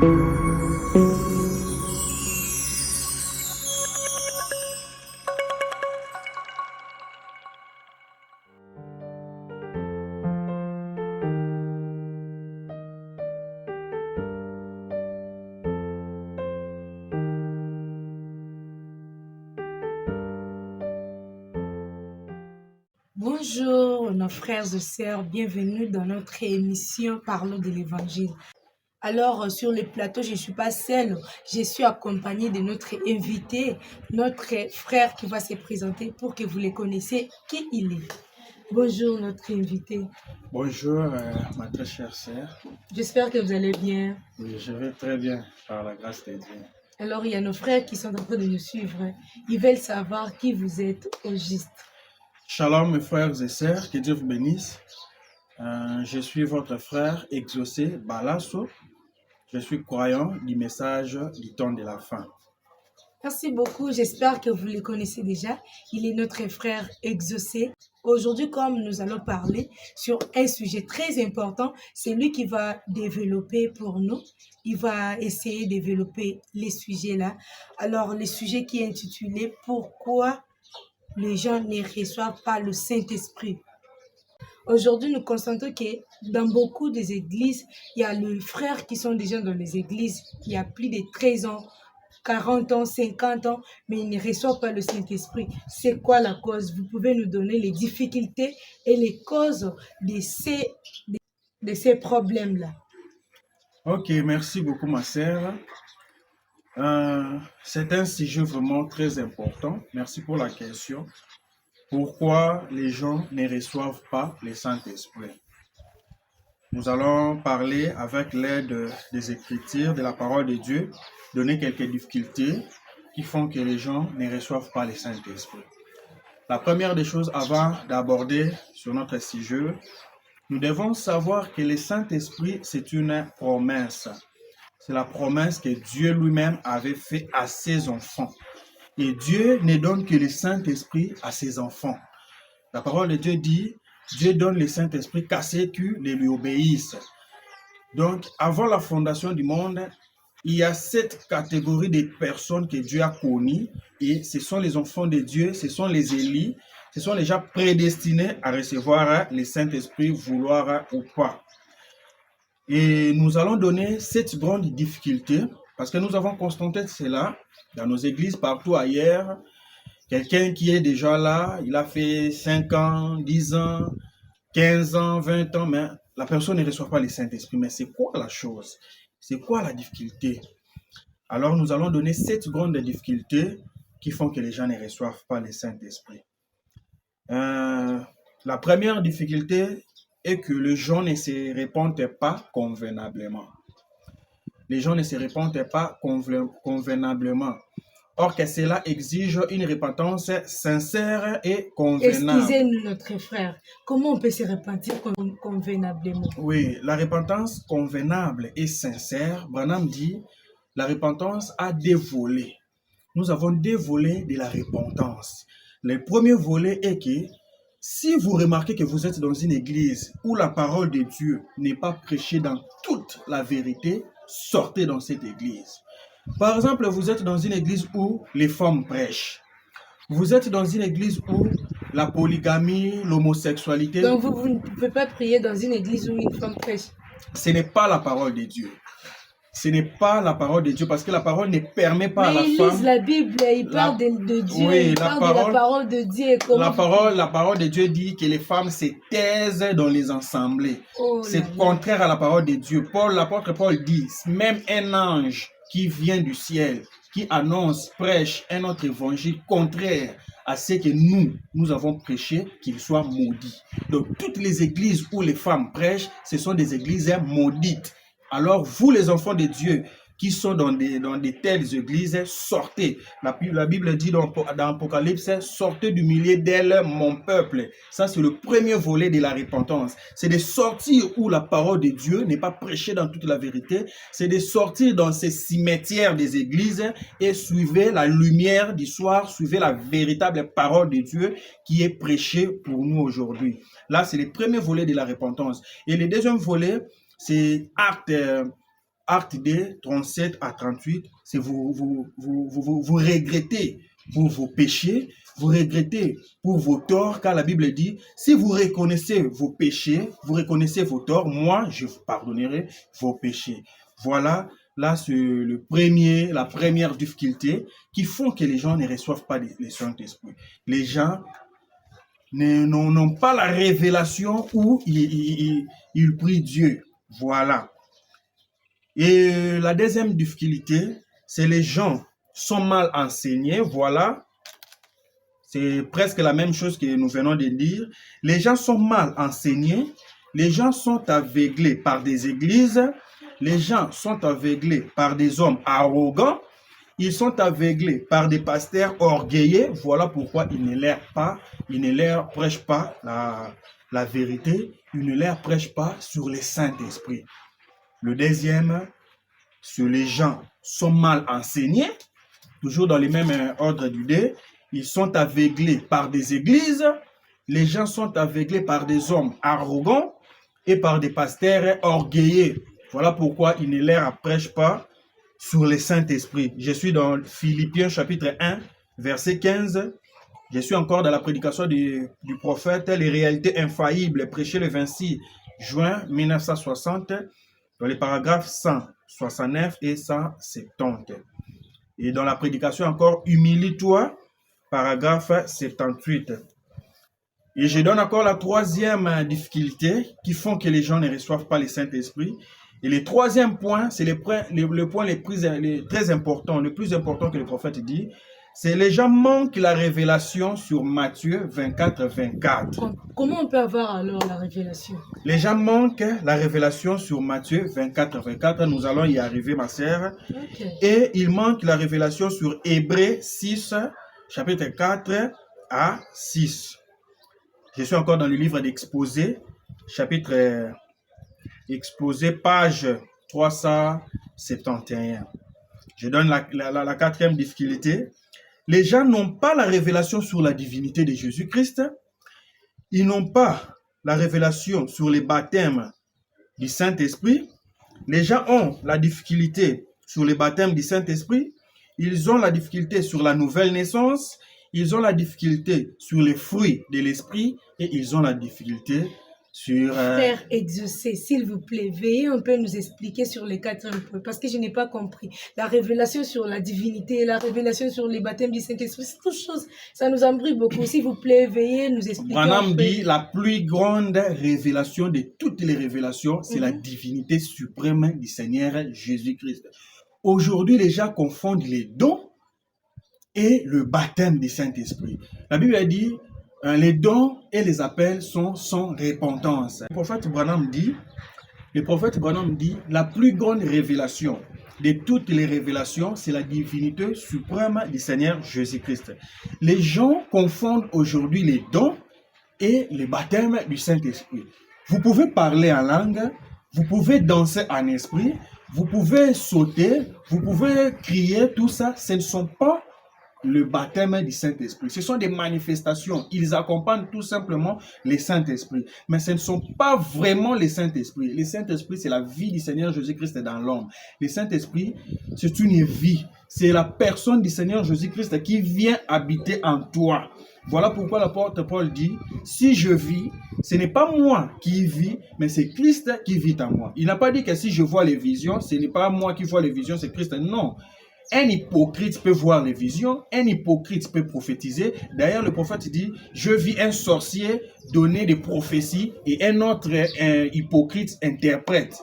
Bonjour nos frères et sœurs, bienvenue dans notre émission Parlons de l'Évangile. Alors sur le plateau, je ne suis pas seule, je suis accompagnée de notre invité, notre frère qui va se présenter pour que vous le connaissiez qui il est. Bonjour notre invité. Bonjour, ma très chère sœur. J'espère que vous allez bien. Oui, je vais très bien, par la grâce de Dieu. Alors il y a nos frères qui sont en train de nous suivre. Ils veulent savoir qui vous êtes au juste. Shalom, mes frères et sœurs, que Dieu vous bénisse. Je suis votre frère Exaucé Balasso. Je suis croyant du message du temps de la fin. Merci beaucoup, j'espère que vous le connaissez déjà. Il est notre frère Exaucé. Aujourd'hui, comme nous allons parler sur un sujet très important, c'est lui qui va développer pour nous. Il va essayer de développer les sujets là. Alors, le sujet qui est intitulé « Pourquoi les gens ne reçoivent pas le Saint-Esprit ?» Aujourd'hui, nous constatons que dans beaucoup des églises, il y a les frères qui sont déjà dans les églises, il y a plus de 13 ans, 40 ans, 50 ans, mais ils ne reçoivent pas le Saint-Esprit. C'est quoi la cause? Vous pouvez nous donner les difficultés et les causes de ces problèmes-là. Ok, merci beaucoup, ma sœur. C'est un sujet vraiment très important. Merci pour la question. Pourquoi les gens ne reçoivent pas le Saint-Esprit? Nous allons parler avec l'aide des Écritures, de la parole de Dieu, donner quelques difficultés qui font que les gens ne reçoivent pas le Saint-Esprit. La première des choses, avant d'aborder sur notre sujet, nous devons savoir que le Saint-Esprit, c'est une promesse. C'est la promesse que Dieu lui-même avait faite à ses enfants. Et Dieu ne donne que le Saint-Esprit à ses enfants. La parole de Dieu dit, Dieu donne le Saint-Esprit qu'à ceux qui lui obéissent. Donc, avant la fondation du monde, il y a cette catégorie de personnes que Dieu a connues et ce sont les enfants de Dieu, ce sont les élus, ce sont les gens prédestinés à recevoir le Saint-Esprit, vouloir ou pas. Et nous allons donner cette grande difficulté parce que nous avons constaté cela dans nos églises partout ailleurs. Quelqu'un qui est déjà là, il a fait 5 ans, 10 ans, 15 ans, 20 ans, mais la personne ne reçoit pas le Saint-Esprit. Mais c'est quoi la chose? C'est quoi la difficulté? Alors nous allons donner 7 grandes difficultés qui font que les gens ne reçoivent pas le Saint-Esprit. La première difficulté est que les gens ne se répandent pas convenablement. Les gens ne se répandent pas convenablement. Or que cela exige une repentance sincère et convenable. Excusez-nous, notre frère. Comment on peut se repentir convenablement? Oui, la repentance convenable et sincère, Branham dit, la repentance a deux volets. Nous avons deux volets de la repentance. Le premier volet est que si vous remarquez que vous êtes dans une église où la parole de Dieu n'est pas prêchée dans toute la vérité, sortez dans cette église. Par exemple, vous êtes dans une église où les femmes prêchent. Vous êtes dans une église où la polygamie, l'homosexualité... Donc vous ne pouvez pas prier dans une église où une femme prêche. Ce n'est pas la parole de Dieu. Ce n'est pas la parole de Dieu parce que la parole ne permet pas à la femme... Mais ils lisent la Bible, ils parlent de Dieu, oui, ils parlent de la parole de Dieu. La parole de Dieu dit que les femmes se taisent dans les assemblées. Oh, c'est contraire à la parole de Dieu. L'apôtre Paul dit, même un ange qui vient du ciel, qui annonce, prêche un autre évangile contraire à ce que nous avons prêché, qu'il soit maudit. Donc, toutes les églises où les femmes prêchent, ce sont des églises maudites. Alors, vous les enfants de Dieu qui sont dans des telles églises, sortez. La Bible dit dans Apocalypse, sortez du milieu d'elles, mon peuple. Ça, c'est le premier volet de la repentance. C'est de sortir où la parole de Dieu n'est pas prêchée dans toute la vérité. C'est de sortir dans ces cimetières des églises et suivez la lumière du soir, suivez la véritable parole de Dieu qui est prêchée pour nous aujourd'hui. Là, c'est le premier volet de la repentance. Et le deuxième volet, c'est Acte 2, 37 à 38, c'est vous regrettez pour vos péchés, vous regrettez pour vos torts, car la Bible dit, si vous reconnaissez vos péchés, vous reconnaissez vos torts, moi, je vous pardonnerai vos péchés. Voilà, là, c'est la première difficulté qui font que les gens ne reçoivent pas le Saint-Esprit. Les gens n'ont pas la révélation où ils prient Dieu. Voilà. Et la deuxième difficulté, c'est les gens sont mal enseignés. Voilà. C'est presque la même chose que nous venons de dire. Les gens sont mal enseignés. Les gens sont aveuglés par des églises. Les gens sont aveuglés par des hommes arrogants. Ils sont aveuglés par des pasteurs orgueilleux. Voilà pourquoi ils ne leur prêchent pas la vérité. Ils ne leur prêchent pas sur le Saint-Esprit. Le deuxième, sur les gens sont mal enseignés. Toujours dans les mêmes ordres d'idées. Ils sont aveuglés par des églises. Les gens sont aveuglés par des hommes arrogants et par des pasteurs orgueilleux. Voilà pourquoi ils ne leur prêchent pas sur le Saint-Esprit. Je suis dans Philippiens chapitre 1, verset 15. Je suis encore dans la prédication du prophète, les réalités infaillibles, prêché le 26 juin 1960, dans les paragraphes 169 et 170. Et dans la prédication encore, humilie-toi, paragraphe 78. Et je donne encore la troisième difficulté qui font que les gens ne reçoivent pas le Saint-Esprit. Et le troisième point, c'est le point très important, le plus important que le prophète dit, c'est les gens manquent la révélation sur Matthieu 24, 24. Comment on peut avoir alors la révélation? Les gens manquent la révélation sur Matthieu 24, 24. Nous allons y arriver, ma sœur. Okay. Et il manque la révélation sur Hébreux 6, chapitre 4 à 6. Je suis encore dans le livre d'Exposé, chapitre Exposé, page 371. Je donne la quatrième difficulté. Les gens n'ont pas la révélation sur la divinité de Jésus-Christ. Ils n'ont pas la révélation sur les baptêmes du Saint-Esprit. Les gens ont la difficulté sur les baptêmes du Saint-Esprit. Ils ont la difficulté sur la nouvelle naissance. Ils ont la difficulté sur les fruits de l'Esprit. Et ils ont la difficulté sur... Frère Exaucé, s'il vous plaît, veuillez un peu nous expliquer sur les quatre points, parce que je n'ai pas compris. La révélation sur la divinité, la révélation sur les baptêmes du Saint-Esprit, c'est toutes choses, ça nous embrouille beaucoup. S'il vous plaît, veuillez nous expliquer. Branham dit, la plus grande révélation de toutes les révélations, c'est la divinité suprême du Seigneur Jésus-Christ. Aujourd'hui, les gens confondent les dons et le baptême du Saint-Esprit. La Bible a dit, les dons et les appels sont sans repentance. Le prophète Branham dit, la plus grande révélation de toutes les révélations, c'est la divinité suprême du Seigneur Jésus-Christ. Les gens confondent aujourd'hui les dons et le baptême du Saint-Esprit. Vous pouvez parler en langue, vous pouvez danser en esprit, vous pouvez sauter, vous pouvez crier, tout ça, ce ne sont pas le baptême du Saint-Esprit. Ce sont des manifestations. Ils accompagnent tout simplement le Saint-Esprit. Mais ce ne sont pas vraiment le Saint-Esprit. Le Saint-Esprit, c'est la vie du Seigneur Jésus-Christ dans l'homme. Le Saint-Esprit, c'est une vie. C'est la personne du Seigneur Jésus-Christ qui vient habiter en toi. Voilà pourquoi l'apôtre Paul dit, si je vis, ce n'est pas moi qui vis, mais c'est Christ qui vit en moi. Il n'a pas dit que si je vois les visions, ce n'est pas moi qui vois les visions, c'est Christ. Non. Un hypocrite peut voir les visions, un hypocrite peut prophétiser. D'ailleurs, le prophète dit, je vis un sorcier donner des prophéties et un autre hypocrite interprète.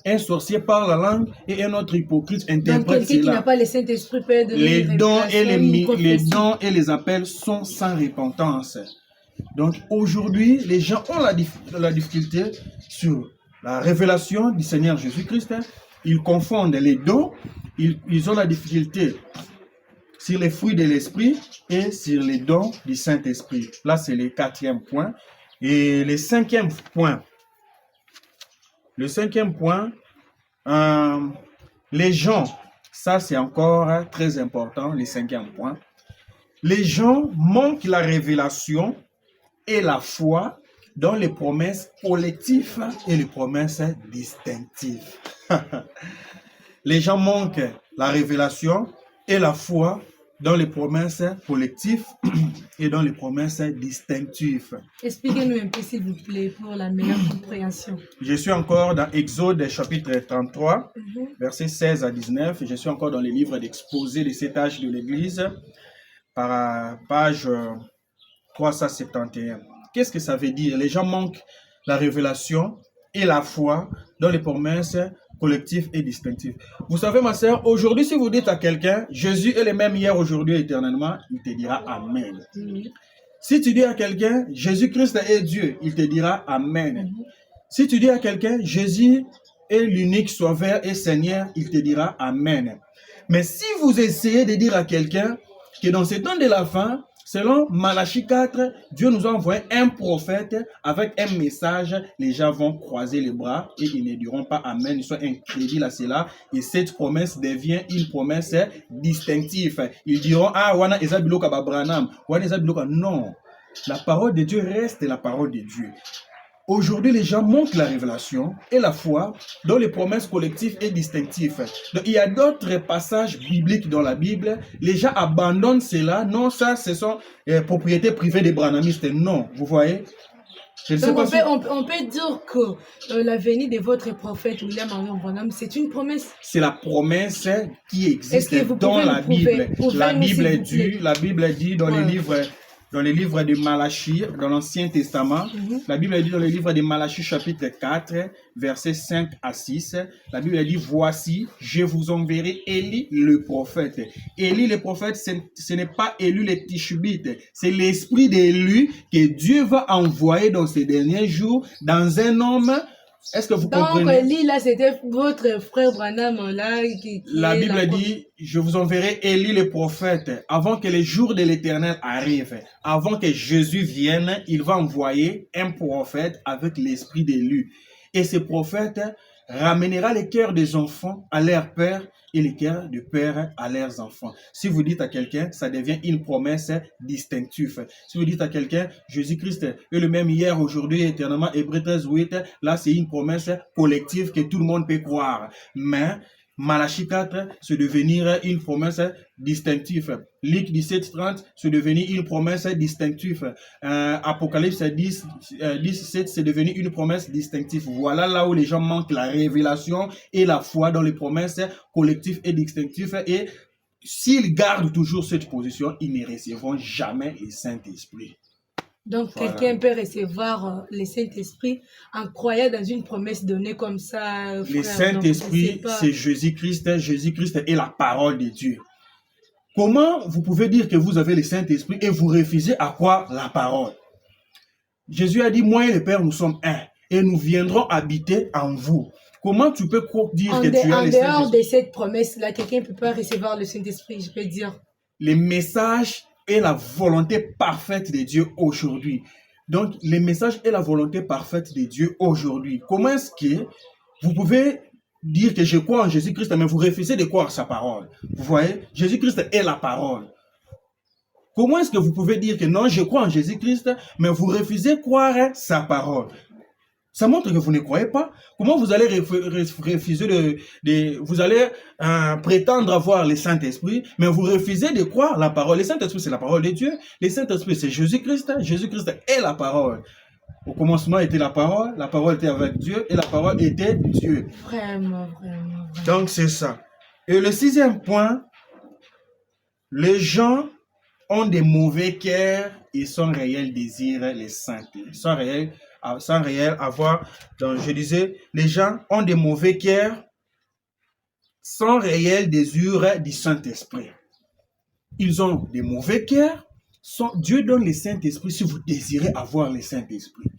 Un sorcier parle la langue et un autre hypocrite interprète. Donc, quelqu'un qui n'a pas le Saint-Esprit peut donner les dons et les appels sont sans repentance. Donc, aujourd'hui, les gens ont la difficulté sur la révélation du Seigneur Jésus-Christ. Ils confondent les dons. Ils ont la difficulté sur les fruits de l'esprit et sur les dons du Saint-Esprit. Là, c'est le quatrième point. Et le cinquième point, les gens, ça c'est encore très important, le cinquième point. Les gens manquent la révélation et la foi dans les promesses collectives et les promesses distinctives. Les gens manquent la révélation et la foi dans les promesses collectives et dans les promesses distinctives. Expliquez-nous un peu, s'il vous plaît, pour la meilleure compréhension. Je suis encore dans Exode chapitre 33, Mhm. versets 16 à 19. Je suis encore dans les livres d'exposé des 7 âges de l'Église, par page 371. Qu'est-ce que ça veut dire? Les gens manquent la révélation et la foi dans les promesses collectives et distinctives. Vous savez, ma sœur, aujourd'hui, si vous dites à quelqu'un, Jésus est le même hier, aujourd'hui, éternellement, il te dira Amen. Mhm. Si tu dis à quelqu'un, Jésus-Christ est Dieu, il te dira Amen. Mhm. Si tu dis à quelqu'un, Jésus est l'unique sauveur et Seigneur, il te dira Amen. Mais si vous essayez de dire à quelqu'un que dans ces temps de la fin, selon Malachie 4, Dieu nous a envoyé un prophète avec un message, les gens vont croiser les bras et ils ne diront pas Amen, ils sont incrédules à cela. Et cette promesse devient une promesse distinctive. Ils diront, ah, wana eza biloka ba Branham, wana eza biloka. Non, la parole de Dieu reste la parole de Dieu. Aujourd'hui, les gens manquent la révélation et la foi dans les promesses collectives et distinctives. Donc, il y a d'autres passages bibliques dans la Bible. Les gens abandonnent cela. Non, ça, ce sont propriétés privées des branhamistes. Non, vous voyez. Je ne sais Donc, pas on peut dire que la venue de votre prophète William Marion Branham, c'est une promesse. C'est la promesse qui existe que vous dans pouvez la nous prouver? Bible. Prouvez-nous, La Bible s'il vous plaît. la Bible dit dans les livres de Malachie, dans l'Ancien Testament, la Bible dit dans le livre de Malachie chapitre 4, versets 5 à 6, la Bible dit, voici, je vous enverrai Élie le prophète. Élie le prophète, ce n'est pas Élie le Tishbite, c'est l'esprit d'Élie que Dieu va envoyer dans ces derniers jours dans un homme. Est-ce que vous comprenez? Donc, Élie, là, c'était votre frère Branham, là, La Bible dit, je vous enverrai Élie le prophète, avant que les jours de l'Éternel arrivent, avant que Jésus vienne, il va envoyer un prophète avec l'esprit d'Élie. Et ce prophète ramènera les cœurs des enfants à leur père et les cœurs de père à leurs enfants. Si vous dites à quelqu'un, ça devient une promesse distinctive. Si vous dites à quelqu'un, Jésus-Christ est le même hier, aujourd'hui, éternellement, Hébreux 13, 8, là c'est une promesse collective que tout le monde peut croire. Mais Malachie 4, c'est devenir une promesse distinctive. Luc 17, 30, c'est devenir une promesse distinctive. Apocalypse 10, 17, c'est devenir une promesse distinctive. Voilà là où les gens manquent la révélation et la foi dans les promesses collectives et distinctives. Et s'ils gardent toujours cette position, ils ne recevront jamais le Saint-Esprit. Donc, Voilà. quelqu'un peut recevoir le Saint-Esprit en croyant dans une promesse donnée comme ça. Le Saint-Esprit, c'est Jésus-Christ. Jésus-Christ est la parole de Dieu. Comment vous pouvez dire que vous avez le Saint-Esprit et vous refusez à croire la parole? Jésus a dit, moi et le Père, nous sommes un et nous viendrons habiter en vous. Comment tu peux dire que tu as le Saint-Esprit? En dehors de cette promesse-là, quelqu'un ne peut pas recevoir le Saint-Esprit, je peux dire. Les messages et la volonté parfaite de Dieu aujourd'hui. Donc, les messages et la volonté parfaite de Dieu aujourd'hui. Comment est-ce que vous pouvez dire que je crois en Jésus-Christ, mais vous refusez de croire sa parole? Vous voyez, Jésus-Christ est la parole. Comment est-ce que vous pouvez dire que non, je crois en Jésus-Christ, mais vous refusez de croire sa parole? Ça montre que vous ne croyez pas. Comment vous allez refuser vous allez prétendre avoir le Saint-Esprit, mais vous refusez de croire la parole. Le Saint-Esprit, c'est la parole de Dieu. Le Saint-Esprit, c'est Jésus-Christ. Jésus-Christ est la parole. Au commencement était la parole était avec Dieu, et la parole était Dieu. Vraiment, vraiment. Donc, c'est ça. Et le 6e point, les gens ont des mauvais cœurs et sans réel désir les saintetés. Sans réel avoir, donc je disais, les gens ont des mauvais cœurs sans réel désir du Saint-Esprit. Ils ont des mauvais cœurs. Dieu donne le Saint-Esprit si vous désirez avoir le Saint-Esprit.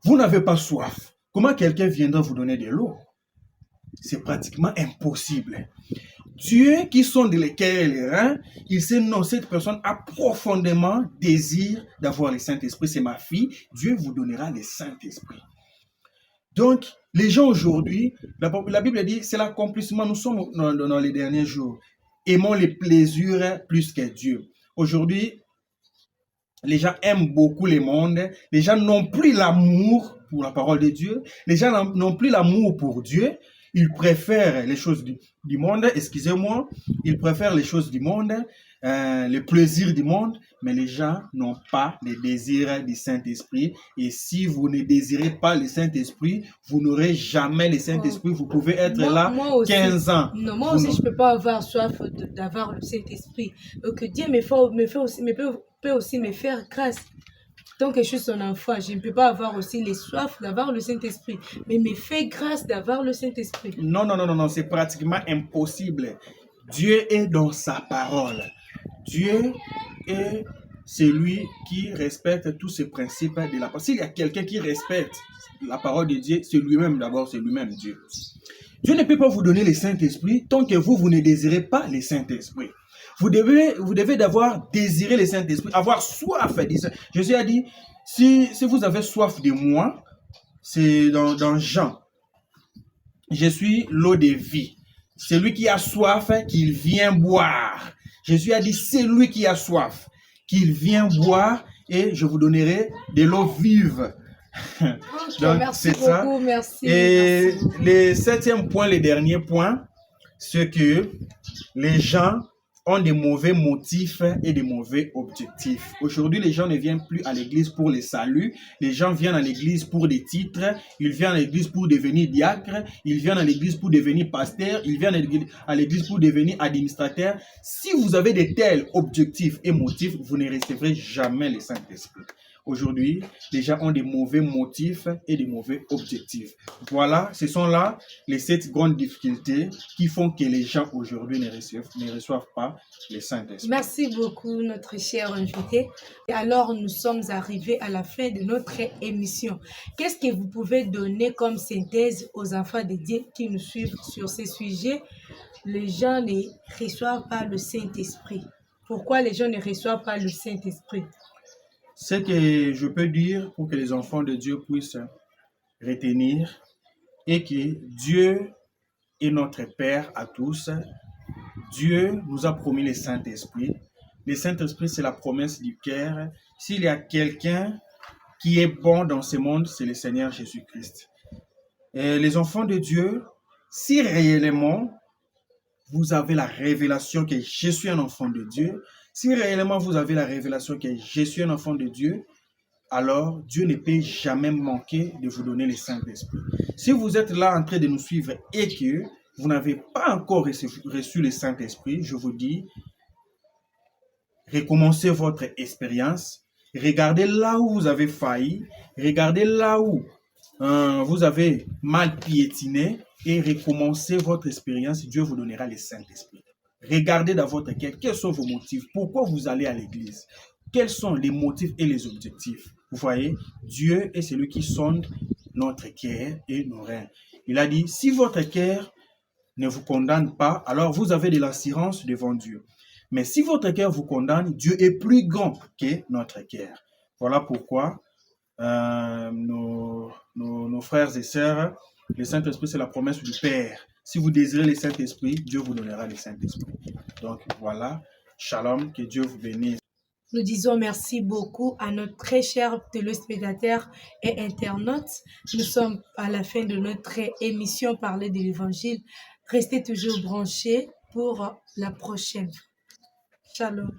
Vous n'avez pas soif. Comment quelqu'un viendra vous donner de l'eau? C'est pratiquement impossible. Dieu qui sonde les cœurs et les reins, il sait non, cette personne a profondément désir d'avoir le Saint-Esprit. C'est ma fille, Dieu vous donnera le Saint-Esprit. Donc, les gens aujourd'hui, la Bible dit, c'est l'accomplissement, nous sommes dans les derniers jours. Aimons les plaisirs plus que Dieu. Aujourd'hui, les gens aiment beaucoup le monde, les gens n'ont plus l'amour pour la parole de Dieu, les gens n'ont plus l'amour pour Dieu. Ils préfèrent les choses du monde, excusez-moi, ils préfèrent les choses du monde, les plaisirs du monde, mais les gens n'ont pas les désirs du Saint-Esprit. Et si vous ne désirez pas le Saint-Esprit, vous n'aurez jamais le Saint-Esprit. Vous pouvez être là Moi aussi, 15 ans. non, moi aussi, je ne peux pas avoir soif d'avoir le Saint-Esprit. Que Dieu peut aussi me faire grâce. Tant que je suis son enfant, je ne peux pas avoir aussi les soifs d'avoir le Saint-Esprit. Mais me fait grâce d'avoir le Saint-Esprit. Non, non, non, non, non, c'est pratiquement impossible. Dieu est dans sa parole. Dieu est celui qui respecte tous ces principes de la parole. S'il y a quelqu'un qui respecte la parole de Dieu, c'est lui-même d'abord, c'est lui-même Dieu. Dieu ne peut pas vous donner le Saint-Esprit tant que vous ne désirez pas le Saint-Esprit. Vous devez d'abord désirer le Saint-Esprit, avoir soif. Jésus a dit, si vous avez soif de moi, c'est dans Jean, je suis l'eau de vie. Celui qui a soif, qu'il vienne boire. Jésus a dit, c'est lui qui a soif, qu'il vienne boire et je vous donnerai de l'eau vive. Donc, merci beaucoup, merci. Et le 7e point, le dernier point, c'est que les gens ont des mauvais motifs et des mauvais objectifs. Aujourd'hui, les gens ne viennent plus à l'église pour le salut. Les gens viennent à l'église pour des titres. Ils viennent à l'église pour devenir diacre. Ils viennent à l'église pour devenir pasteur. Ils viennent à l'église pour devenir administrateur. Si vous avez de tels objectifs et motifs, vous ne recevrez jamais le Saint-Esprit. Aujourd'hui, les gens ont des mauvais motifs et des mauvais objectifs. Voilà, ce sont là les 7 grandes difficultés qui font que les gens aujourd'hui ne reçoivent pas le Saint-Esprit. Merci beaucoup, notre cher invité. Et alors, nous sommes arrivés à la fin de notre émission. Qu'est-ce que vous pouvez donner comme synthèse aux enfants de Dieu qui nous suivent sur ces sujets? Les gens ne reçoivent pas le Saint-Esprit. Pourquoi les gens ne reçoivent pas le Saint-Esprit? Ce que je peux dire pour que les enfants de Dieu puissent retenir est que Dieu est notre Père à tous. Dieu nous a promis le Saint-Esprit. Le Saint-Esprit, c'est la promesse du cœur. S'il y a quelqu'un qui est bon dans ce monde, c'est le Seigneur Jésus-Christ. Et les enfants de Dieu, si réellement vous avez la révélation que je suis un enfant de Dieu, si réellement vous avez la révélation que je suis un enfant de Dieu, alors Dieu ne peut jamais manquer de vous donner le Saint-Esprit. Si vous êtes là en train de nous suivre et que vous n'avez pas encore reçu le Saint-Esprit, je vous dis, recommencez votre expérience, regardez là où vous avez failli, regardez là où vous avez mal piétiné et recommencez votre expérience, Dieu vous donnera le Saint-Esprit. Regardez dans votre cœur, quels sont vos motifs, pourquoi vous allez à l'église, quels sont les motifs et les objectifs. Vous voyez, Dieu est celui qui sonde notre cœur et nos reins. Il a dit, si votre cœur ne vous condamne pas, alors vous avez de l'assurance devant Dieu. Mais si votre cœur vous condamne, Dieu est plus grand que notre cœur. Voilà pourquoi nos frères et sœurs, le Saint-Esprit, c'est la promesse du Père. Si vous désirez le Saint-Esprit, Dieu vous donnera le Saint-Esprit. Donc voilà, shalom, que Dieu vous bénisse. Nous disons merci beaucoup à notre très cher téléspectateurs et internautes. Nous sommes à la fin de notre émission Parler de l'Évangile. Restez toujours branchés pour la prochaine. Shalom.